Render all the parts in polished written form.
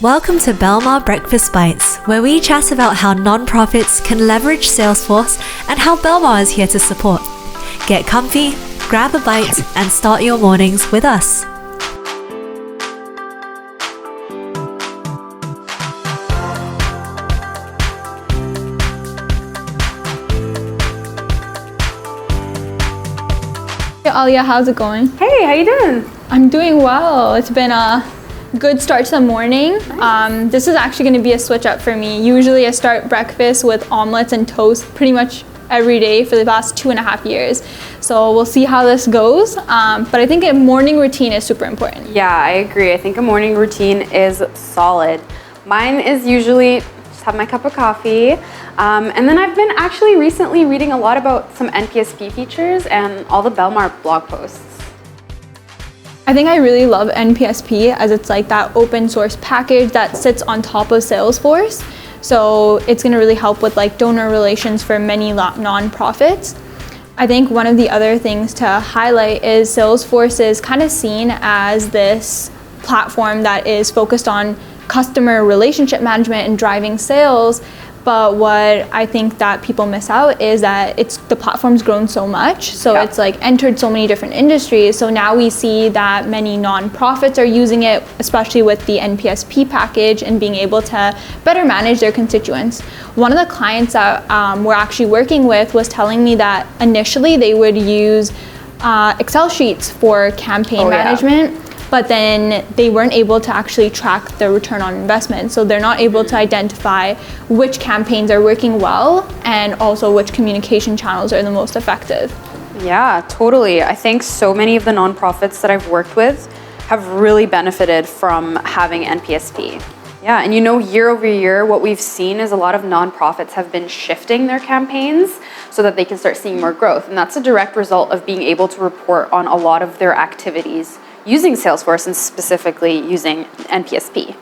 Welcome to Belmar Breakfast Bites, where we chat about how nonprofits can leverage Salesforce and how Belmar is here to support. Get comfy, grab a bite, and start your mornings with us. Hey Alia, how's it going? Hey, how you doing? I'm doing well. It's been a good start to the morning. Nice. This is actually going to be a switch up for me. Usually I start breakfast with omelets and toast pretty much every day for the past 2.5 years. So we'll see how this goes. But I think a morning routine is super important. Yeah, I agree. I think a morning routine is solid. Mine is usually just have my cup of coffee. And then I've been actually recently reading a lot about some NPSP features and all the Belmar blog posts. I think I really love NPSP as it's like that open source package that sits on top of Salesforce. So it's going to really help with like donor relations for many nonprofits. I think one of the other things to highlight is Salesforce is kind of seen as this platform that is focused on customer relationship management and driving sales. But what I think that people miss out is that the platform's grown so much. So It's like entered so many different industries. So now we see that many nonprofits are using it, especially with the NPSP package and being able to better manage their constituents. One of the clients that we're actually working with was telling me that initially they would use Excel sheets for campaign management. But then they weren't able to actually track the return on investment. So they're not able to identify which campaigns are working well and also which communication channels are the most effective. Yeah, totally. I think so many of the nonprofits that I've worked with have really benefited from having NPSP. Yeah, and year over year, what we've seen is a lot of nonprofits have been shifting their campaigns so that they can start seeing more growth. And that's a direct result of being able to report on a lot of their activities using Salesforce and specifically using NPSP.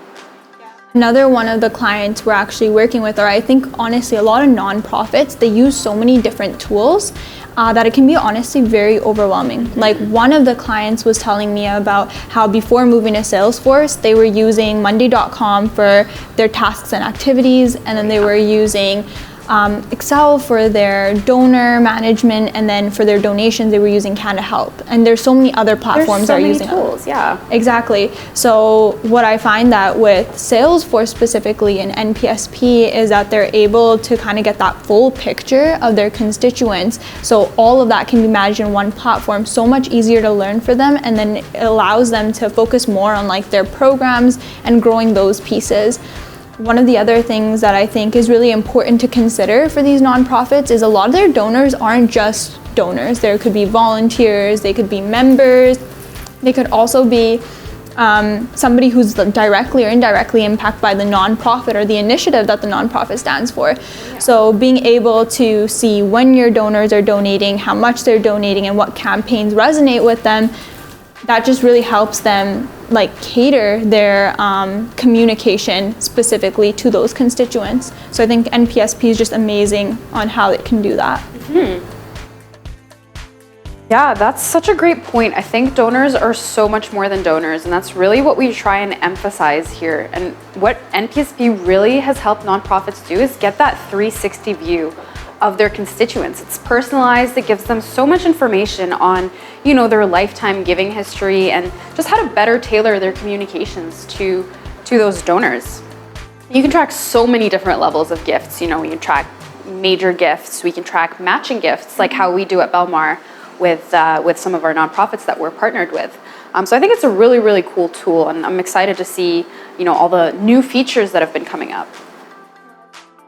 Another one of the clients we're actually working with, or I think honestly a lot of nonprofits, they use so many different tools that it can be honestly very overwhelming. Like one of the clients was telling me about how before moving to Salesforce, they were using Monday.com for their tasks and activities, and then they were using Excel for their donor management, and then for their donations they were using Canada Help. And there's so many other platforms that are using tools. Yeah, exactly. So what I find that with Salesforce specifically and NPSP is that they're able to kind of get that full picture of their constituents. So all of that can be managed in one platform, so much easier to learn for them, and then it allows them to focus more on like their programs and growing those pieces. One of the other things that I think is really important to consider for these nonprofits is a lot of their donors aren't just donors. There could be volunteers, they could be members, they could also be somebody who's directly or indirectly impacted by the nonprofit or the initiative that the nonprofit stands for. Yeah. So being able to see when your donors are donating, how much they're donating, and what campaigns resonate with them, that just really helps them like cater their communication specifically to those constituents. So I think NPSP is just amazing on how it can do that. Mm-hmm. Yeah, that's such a great point. I think donors are so much more than donors, and that's really what we try and emphasize here. And what NPSP really has helped nonprofits do is get that 360 view of their constituents. It's personalized. It gives them so much information on, their lifetime giving history and just how to better tailor their communications to those donors. You can track so many different levels of gifts. We can track major gifts. We can track matching gifts, like how we do at Belmar with some of our nonprofits that we're partnered with. So I think it's a really, really cool tool, and I'm excited to see, all the new features that have been coming up.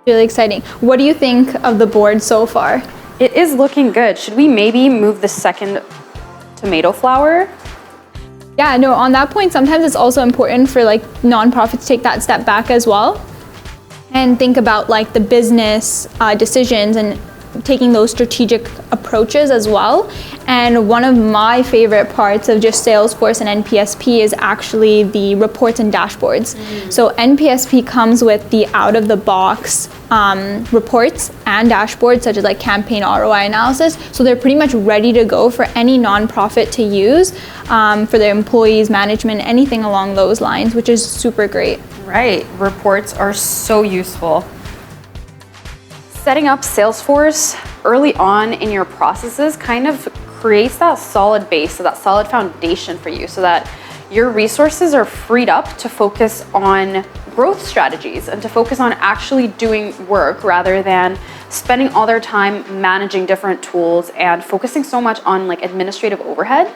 Really exciting. What do you think of the board so far? It is looking good. Should we maybe move the second tomato flower? Yeah, no, on that point, sometimes it's also important for like nonprofits to take that step back as well and think about like the business decisions and taking those strategic approaches as well. And one of my favorite parts of just Salesforce and NPSP is actually the reports and dashboards. So NPSP comes with the out-of-the-box reports and dashboards, such as like campaign ROI analysis. So they're pretty much ready to go for any nonprofit to use for their employees, management, anything along those lines, which is super great. Right, reports are so useful. Setting up Salesforce early on in your processes kind of creates that solid base, so that solid foundation for you, so that your resources are freed up to focus on growth strategies and to focus on actually doing work rather than spending all their time managing different tools and focusing so much on like administrative overhead.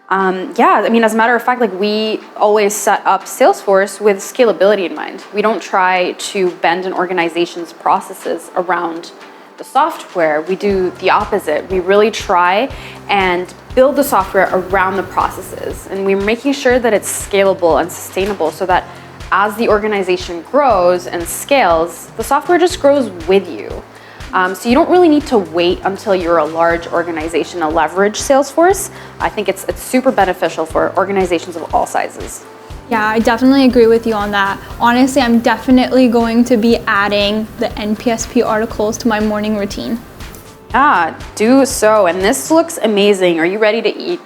I mean, as a matter of fact, like we always set up Salesforce with scalability in mind. We don't try to bend an organization's processes around the software. We do the opposite. We really try and build the software around the processes, and we're making sure that it's scalable and sustainable so that as the organization grows and scales, the software just grows with you. So you don't really need to wait until you're a large organization to leverage Salesforce. I think it's super beneficial for organizations of all sizes. Yeah, I definitely agree with you on that. Honestly, I'm definitely going to be adding the NPSP articles to my morning routine. Yeah, do so. And this looks amazing. Are you ready to eat?